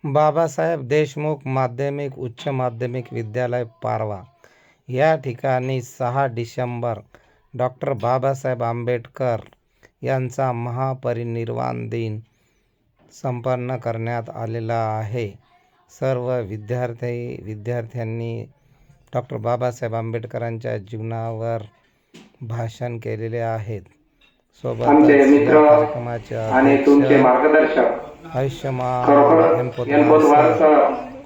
बाबासाहेब देशमुख माध्यमिक उच्च माध्यमिक विद्यालय पारवा या ठिकाणी 6 डिसेंबर डॉक्टर बाबासाहेब आंबेडकर यांचा महापरिनिर्वाण दिन संपन्न करण्यात आलेला आहे. सर्व विद्यार्थ्यांनी डॉक्टर बाबासाहेब आंबेडकरांच्या जीवनावर भाषण केलेले आहेत. सोबतच या कार्यक्रमाचे आणि तुमचे मार्गदर्शक आयुष्यमान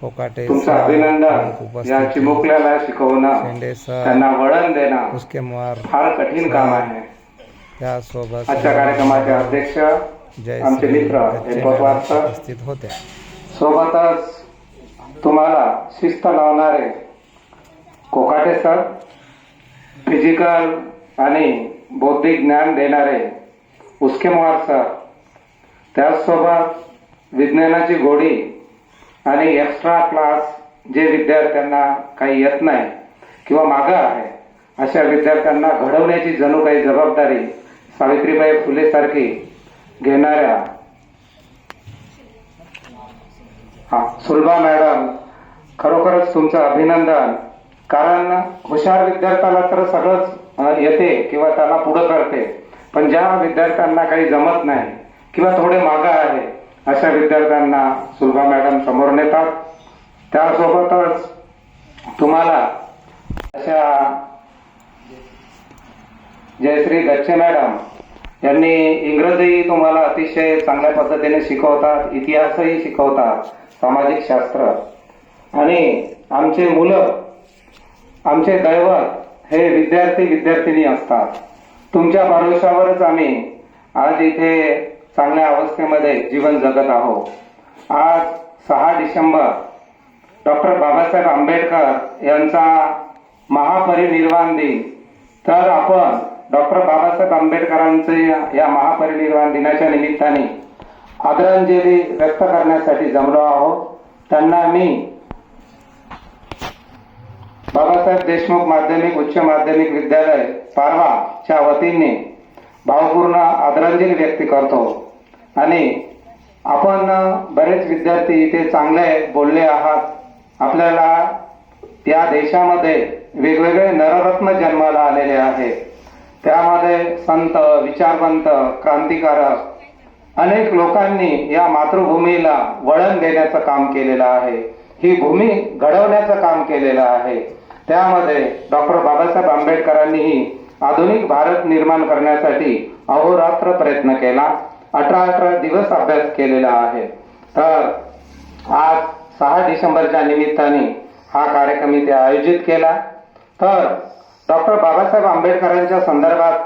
कोकाटे तुमचं अभिनंदन. या चिमुकल्याला शिकवणं, त्यांना वळण देणं उसके मार फार कठीण काम आहे. त्यासोबत आजच्या कार्यक्रमाचे अध्यक्ष आमचे मित्र उपस्थित होते. सोबतच तुम्हाला शिस्त लावणारे कोकाटे सर, फिजिकल आणि बौद्धिक ज्ञान देणारे उसकेमार सर, त्याचसोबत विज्ञानाची गोडी आणि एक्स्ट्रा क्लास जे विद्यार्थ्यांना काही येत नाही किंवा मागं आहे अशा विद्यार्थ्यांना घडवण्याची जणू काही जबाबदारी सावित्रीबाई फुले सारखी घेणाऱ्या सुलभा मॅडम, खरोखरच तुमचं अभिनंदन. कारण हुशार विद्यार्थ्याला तर सगळंच येते किंवा त्याला पुढं करते, पण ज्या विद्यार्थ्यांना काही जमत नाही किंवा थोडे मागं आहे अशा विद्यार्थ्यांना सुलभा मॅडम समोर नेतात. त्यासोबतच तुम्हाला अशा जयश्री गच्छे मॅडम यांनी इंग्रजी तुम्हाला अतिशय चांगल्या पद्धतीने शिकवतात, इतिहासही शिकवतात, सामाजिक शास्त्र. आणि आमचे मुलं, आमचे दैवत हे विद्यार्थी असतात. तुमच्या भरोशावरच आम्ही आज इथे चांगल्या अवस्थेमध्ये जीवन जगत आहोत. आज 6 डिसेंबर डॉक्टर बाबासाहेब आंबेडकर यांचा महापरिनिर्वाण दिन. तर आपण डॉक्टर बाबासाहेब आंबेडकरांचे या महापरिनिर्वाण दिनाच्या निमित्ताने आदरांजली व्यक्त करण्यासाठी जमलो आहोत. त्यांना मी बाबासाहेब देशमुख माध्यमिक उच्च माध्यमिक विद्यालय पारवाच्या वतीने भावपूर्ण आदरांजली व्यक्त करतो. आणि आपण बरेच विद्यार्थी इथे चांगले बोलले आहात. आपल्याला या देशामध्ये वेगवेगळे नररत्न जन्माला आलेले आहेत. त्यामध्ये संत, विचारवंत, क्रांतिकारक अनेक लोकांनी या मातृभूमीला वळण देण्याचं काम केलेलं आहे. ही भूमी घडवण्याचं काम केलेलं आहे. त्यामध्ये डॉक्टर बाबासाहेब आंबेडकरांनीही आधुनिक भारत निर्माण करण्यासाठी अहोरात्र प्रयत्न केला. 18 दिवस अभ्यास केलेला आहे. तर आज 6 डिसेंबरच्या निमित्ताने हा कार्यक्रम इथे आयोजित केला. तर डॉक्टर बाबासाहेब आंबेडकरांच्या संदर्भात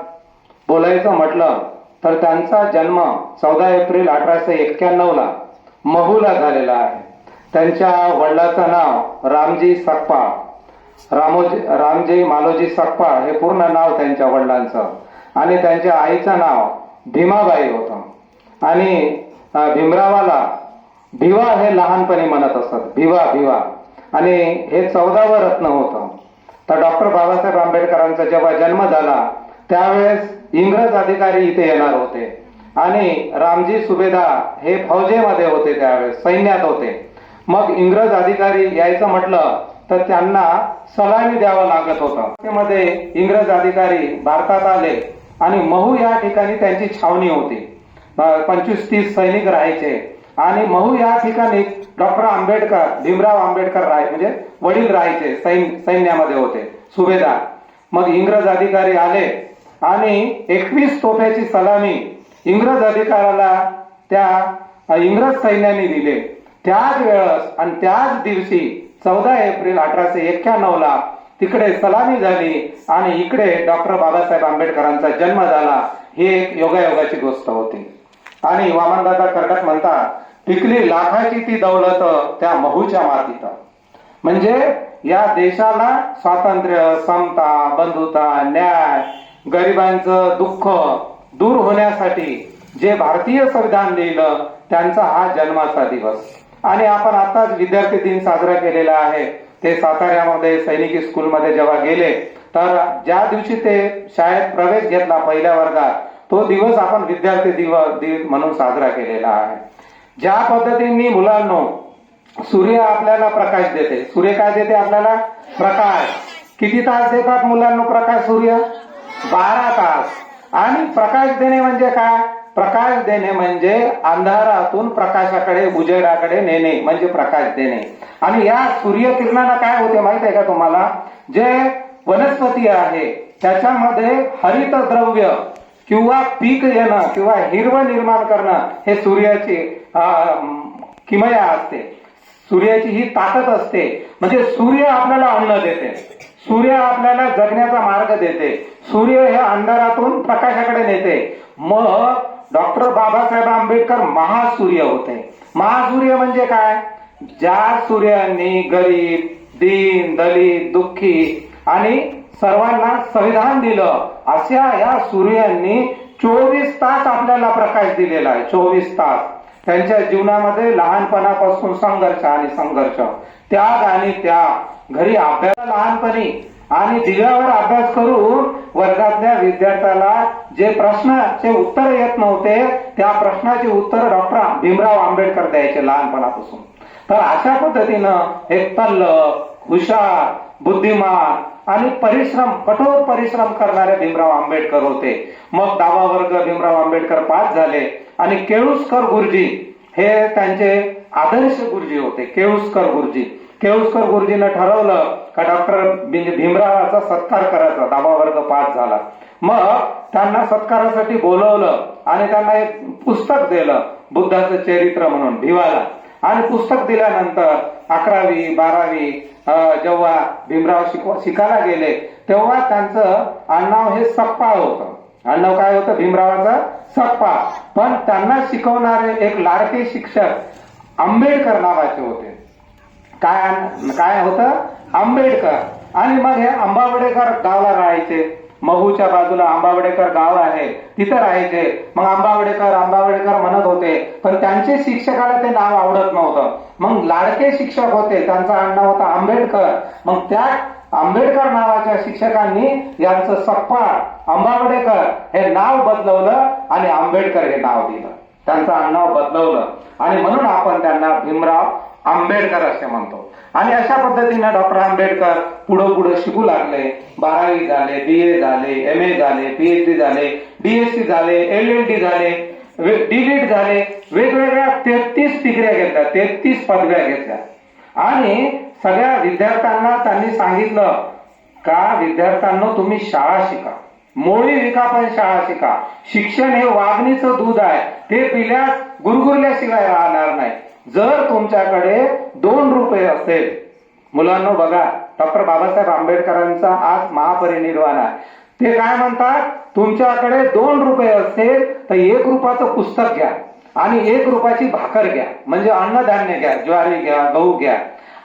बोलायचं म्हटलं तर त्यांचा जन्म 14 एप्रिल 1891 महूला झालेला आहे. त्यांच्या वडिलाचं नाव रामजी सकपा, रामजी मालोजी सकपा हे पूर्ण नाव त्यांच्या वडिलांचं. आणि त्यांच्या आईचं नाव भीमाबाई होतं. आणि भीमरावाला भिवा हे लहानपणी म्हणत असत, भिवा. आणि हे 14वं रत्न होतं. तर डॉक्टर बाबासाहेब आंबेडकरांचा जेव्हा जन्म झाला त्यावेळेस इंग्रज अधिकारी इथे येणार होते. आणि रामजी सुभेदार हे फौजेमध्ये होते, त्यावेळेस सैन्यात होते. मग इंग्रज अधिकारी यायचं म्हटलं तर त्यांना सलामी द्यावं लागत होतं. त्यामध्ये इंग्रज अधिकारी भारतात आले आणि महू या ठिकाणी त्यांची छावणी होती. 25-30 सैनिक राहायचे. आणि महू या ठिकाणी डॉक्टर आंबेडकर, भीमराव आंबेडकर म्हणजे वडील राहायचे, सैन्यामध्ये होते, सुभेदार. मग इंग्रज अधिकारी आले आणि 21 तोफ्याची सलामी इंग्रज अधिकाऱ्याला त्या इंग्रज सैन्याने दिले. त्याच वेळेस आणि त्याच दिवशी 14 एप्रिल 1891 तिकडे सलामी झाली आणि इकडे डॉक्टर बाबासाहेब आंबेडकरांचा जन्म झाला. ही एक योगायोगाची गोष्ट होती. आणि वामनदादा कर्डक म्हणतात, टिकली लाखाची ती दौलत त्या महूच्या मातीत. म्हणजे या देशाला स्वातंत्र्य, समता, बंधुता, न्याय, गरिबांचं दुःख दूर होण्यासाठी जे भारतीय संविधान लिहिलं त्यांचा हा जन्माचा दिवस. आणि आपण आताच विद्यार्थी दिन साजरा केलेला आहे. ते साताऱ्यामध्ये सैनिकी स्कूलमध्ये जेव्हा गेले तर ज्या दिवशी ते शाळेत प्रवेश घेतला पहिल्या वर्गात, तो दिवस आपण विद्यार्थी दिवस म्हणून साजरा केलेला आहे. ज्या पद्धतीने मुलांनो सूर्य आपल्याला प्रकाश देते. सूर्य काय देते आपल्याला? प्रकाश. किती तास देतात मुलांना प्रकाश सूर्य? 12 तास. आणि प्रकाश देणे म्हणजे काय? प्रकाश देणे म्हणजे अंधारातून प्रकाशाकडे, उजेडाकडे नेणे म्हणजे प्रकाश देणे. आणि या सूर्यकिरणाला काय होते माहित आहे का तुम्हाला? जे वनस्पती आहे त्याच्यामध्ये हरित द्रव्य किंवा पीक येणं किंवा हिरवं निर्माण करणं हे सूर्याची किमया असते. सूर्याची ही ताकद असते. म्हणजे सूर्य आपल्याला अन्न देते, सूर्य आपल्याला जगण्याचा मार्ग देते, सूर्य हे अंधारातून प्रकाशाकडे नेते. मग डॉक्टर बाबासाहेब आंबेडकर महासूर्य होते. महासूर्य म्हणजे काय? ज्या सूर्याने गरीब, दीन, दलित, दुःखी आणि सर्वांना संविधान दिलं अशा या सूर्यांनी 24 तास आपल्याला प्रकाश दिलेला आहे. 24 तास त्यांच्या जीवनामध्ये लहानपणापासून संघर्ष आणि संघर्ष, त्याग आणि त्याग, घरी अभ्यास लहानपणी आणि दिव्यावर अभ्यास करून वर्गातल्या विद्यार्थ्याला जे प्रश्नाचे उत्तर येत नव्हते त्या प्रश्नाचे उत्तर डॉक्टर भीमराव आंबेडकर द्यायचे लहानपणापासून. तर अशा पद्धतीनं एक तल्लख, हुशार, बुद्धिमान आणि परिश्रम, कठोर परिश्रम करणारे भीमराव आंबेडकर होते. मग 10वा वर्ग भीमराव आंबेडकर पास झाले आणि केळुस्कर गुरुजी हे त्यांचे आदर्श गुरुजी होते. केळुस्कर गुरुजीनं ठरवलं का डॉक्टर भीमरावाचा सत्कार करायचा. 10वा वर्ग पास झाला. मग त्यांना सत्कारासाठी बोलवलं आणि त्यांना एक पुस्तक दिलं बुद्धाचं चरित्र म्हणून भिवाला. आणि पुस्तक दिल्यानंतर 11वी 12वी जेव्हा भीमराव शिकायला गेले तेव्हा त्यांचं आडनाव हे सकपाळ होतं. आडनाव काय होतं? भीमरावाचं सकपाळ. पण त्यांना शिकवणारे एक लाडके शिक्षक आंबेडकर नावाचे होते. काय होतं? आंबेडकर. आणि मग हे आंबावडेकर गावाला राहायचे. महूच्या बाजूला आंबावडेकर गाव आहे, तिथं राहायचे. मग आंबावडेकर म्हणत होते, पण त्यांचे शिक्षकाला ते नाव आवडत नव्हतं. मग लाडके शिक्षक होते, त्यांचं आडनाव होतं आंबेडकर. मग त्या आंबेडकर नावाच्या शिक्षकांनी यांचं सकपाळ आंबावडेकर हे नाव बदलवलं आणि आंबेडकर हे नाव दिलं. त्यांचं आडनाव बदलवलं आणि म्हणून आपण त्यांना भीमराव आंबेडकर असे म्हणतो. आणि अशा पद्धतीने डॉक्टर आंबेडकर पुढे शिकू लागले. 12वी झाले, BA झाले, MA झाले, PhD झाले, BSc झाले, LLD झाले, D.Litt झाले. वेगवेगळ्या 33 डिग्र्या घेतल्या, 33 पदव्या घेतल्या. आणि सगळ्या विद्यार्थ्यांना त्यांनी सांगितलं का विद्यार्थ्यांनो तुम्ही शाळा शिका, मोळी विका पण शाळा शिका. शिक्षण हे वाघणीचं दूध आहे, ते पिल्यास गुरगुरल्याशिवाय राहणार नाही. जर तुमच्याकडे 2 रुपये असेल, मुलांनो बघा डॉक्टर बाबासाहेब आंबेडकरांचा आज महापरिनिर्वाण आहे. ते काय म्हणतात? तुमच्याकडे 2 रुपये असेल तर 1 रुपयाचं पुस्तक घ्या आणि 1 रुपयाची भाकर घ्या, म्हणजे अन्नधान्य घ्या, ज्वारी घ्या, गहू घ्या.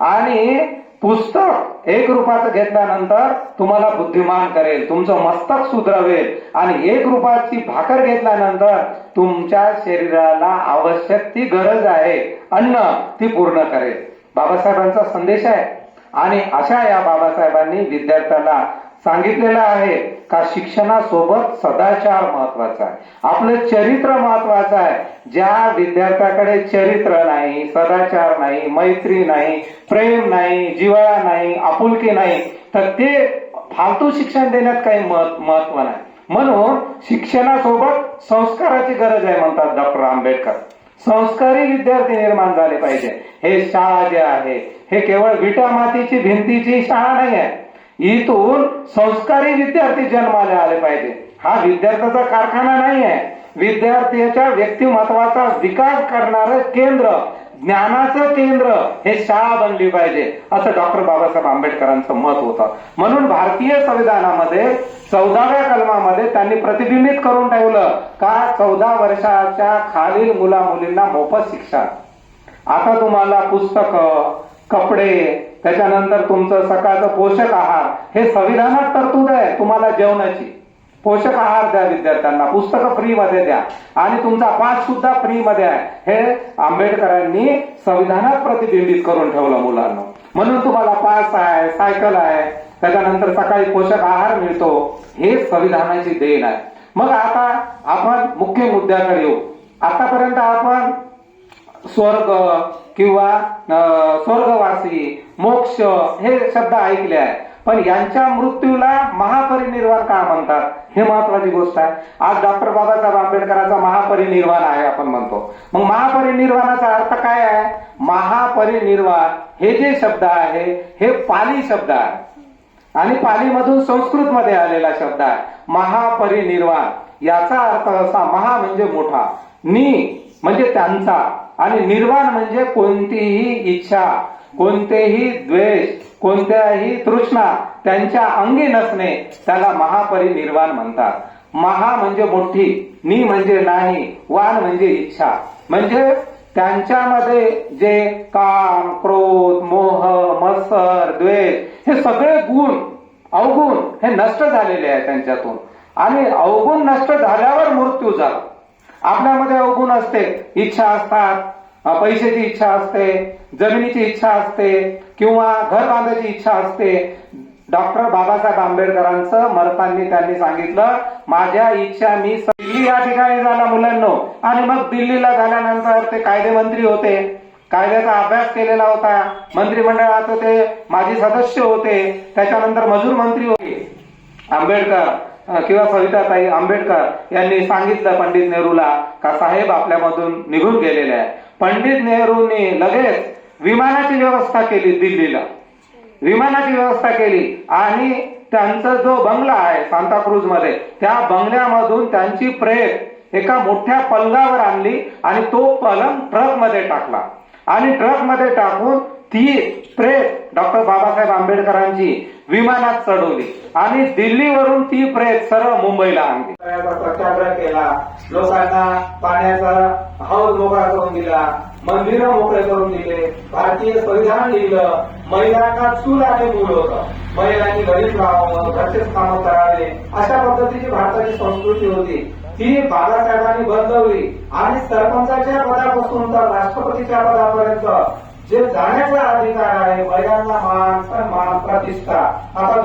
आणि पुस्तक 1 रुपयाचं घेतल्यानंतर तुम्हाला बुद्धिमान करेल, तुमचं मस्तक सुधरवेल. आणि 1 रुपयाची भाकर घेतल्यानंतर तुमच्या शरीराला आवश्यक ती गरज आहे अन्न, ती पूर्ण करेल. बाबासाहेबांचा संदेश आहे. आणि अशा या बाबासाहेबांनी विद्यार्थ्याला सांगितलेलं आहे का शिक्षणासोबत सदाचार महत्वाचा आहे, आपलं चरित्र महत्वाचं आहे. ज्या विद्यार्थ्याकडे चरित्र नाही, सदाचार नाही, मैत्री नाही, प्रेम नाही, जिव्हाळा नाही, आपुलकी नाही, तर ते फालतू शिक्षण देण्यात काही महत्व नाही. म्हणून शिक्षणासोबत संस्काराची गरज आहे म्हणतात डॉक्टर आंबेडकर. संस्कारी विद्यार्थी निर्माण झाले पाहिजे. हे शाळा जे आहे हे केवळ विटा मातीची भिंतीची शाळा नाही आहे. इथून संस्कारी विद्यार्थी जन्माला आले पाहिजे. हा विद्यार्थ्याचा कारखाना नाही आहे, विद्यार्थ्याच्या व्यक्तिमत्वाचा विकास करणारं केंद्र, ज्ञानाचं केंद्र हे शाळा बनली पाहिजे, असं डॉक्टर बाबासाहेब आंबेडकरांचं मत होतं. म्हणून भारतीय संविधानामध्ये 14व्या कलमामध्ये त्यांनी प्रतिबिंबित करून ठेवलं का 14 वर्षाच्या खालील मुला मुलींना मोफत शिक्षण. आता तुम्हाला पुस्तकं, कपडे, त्याच्यानंतर तुमचं सकाळचं पोषक आहार हे संविधानात तरतूद आहे. तुम्हाला जेवणाची पोषक आहार द्या विद्यार्थ्यांना, पुस्तकं फ्री मध्ये द्या आणि तुमचा पास सुद्धा फ्री मध्ये आहे. हे आंबेडकरांनी संविधानात प्रतिबिंबित करून ठेवलं मुलांना. म्हणून तुम्हाला पास आहे, सायकल आहे, त्याच्यानंतर सकाळी पोषक आहार मिळतो. हे संविधानाची देण आहे. मग आता आपण मुख्य मुद्द्याकडे येऊ. आतापर्यंत आपण स्वर्ग किंवा स्वर्गवासी, मोक्ष हे शब्द ऐकले आहे, पण यांच्या मृत्यूला महापरिनिर्वाण का म्हणतात हे महत्वाची गोष्ट आहे. आज डॉक्टर बाबासाहेब आंबेडकरांचा महापरिनिर्वाण आहे आपण म्हणतो. मग महापरिनिर्वाणाचा अर्थ काय आहे? महापरिनिर्वाण हे जे शब्द आहे हे पाली शब्द आहे आणि पालीमधून संस्कृत मध्ये आलेला शब्द आहे. महापरिनिर्वाण याचा अर्थ असा, महा म्हणजे मोठा, नि म्हणजे त्यांचा आणि निर्वाण म्हणजे कोणतीही इच्छा, कोणतेही द्वेष, कोणत्याही तृष्णा त्यांच्या अंगी नसणे त्याला महापरिनिर्वाण म्हणतात. महा म्हणजे मोठी, नि म्हणजे नाही, वाण म्हणजे इच्छा, म्हणजे त्यांच्यामध्ये जे काम, क्रोध, मोह, मत्सर, द्वेष हे सगळे गुण, अवगुण हे नष्ट झालेले आहे त्यांच्यातून. आणि अवगुण नष्ट झाल्यावर मृत्यू झाला. आपल्यामध्ये अवगुण असते, इच्छा असतात, पैशाची इच्छा असते, जमिनीची इच्छा असते किंवा घर बांधायची इच्छा असते. डॉक्टर बाबासाहेब आंबेडकरांचं मरताना त्यांनी सांगितलं, माझ्या इच्छा मी दिल्ली या ठिकाणी झाला मुलांनो. आणि मग दिल्लीला झाल्यानंतर ते कायदेमंत्री होते, कायद्याचा अभ्यास केलेला होता, मंत्रिमंडळात ते माजी सदस्य होते, त्याच्यानंतर मजूर मंत्री होते. आंबेडकर किंवा सविताताई आंबेडकर यांनी सांगितलं पंडित नेहरूला का साहेब आपल्यामधून निघून गेलेले आहे. पंडित नेहरूंनी लगेच विमानाची व्यवस्था केली, दिल्लीला विमानाची व्यवस्था केली आणि त्यांचा जो बंगला आहे सांताक्रूज मध्ये, त्या बंगल्यामधून त्यांची प्रेत एका मोठ्या पलंगावर आणली आणि तो पलंग ट्रक मध्ये टाकला आणि ट्रक मध्ये टाकून ती प्रेत डॉक्टर बाबासाहेब आंबेडकरांची विमानात चढवली आणि दिल्लीवरून ती प्रेत सरळ मुंबईला आणली. सत्याग्रह केला, लोकांना पाण्याचा हौद मोकळा करून दिला, मंदिरं मोकळे करून दिले, भारतीय संविधान लिहिलं, महिलांना चूल आणि मूल होतं, महिलांनी घरीच राहावं, घरचेच कामं करावे, अशा पद्धतीची भारताची संस्कृती होती. ती बाबासाहेबांनी बदलवली आणि सरपंचाच्या पदापासून तर राष्ट्रपतीच्या पदापर्यंत जे जाण्याचा अधिकार आहे, महिलांना मान, सन्मान, प्रतिष्ठा आता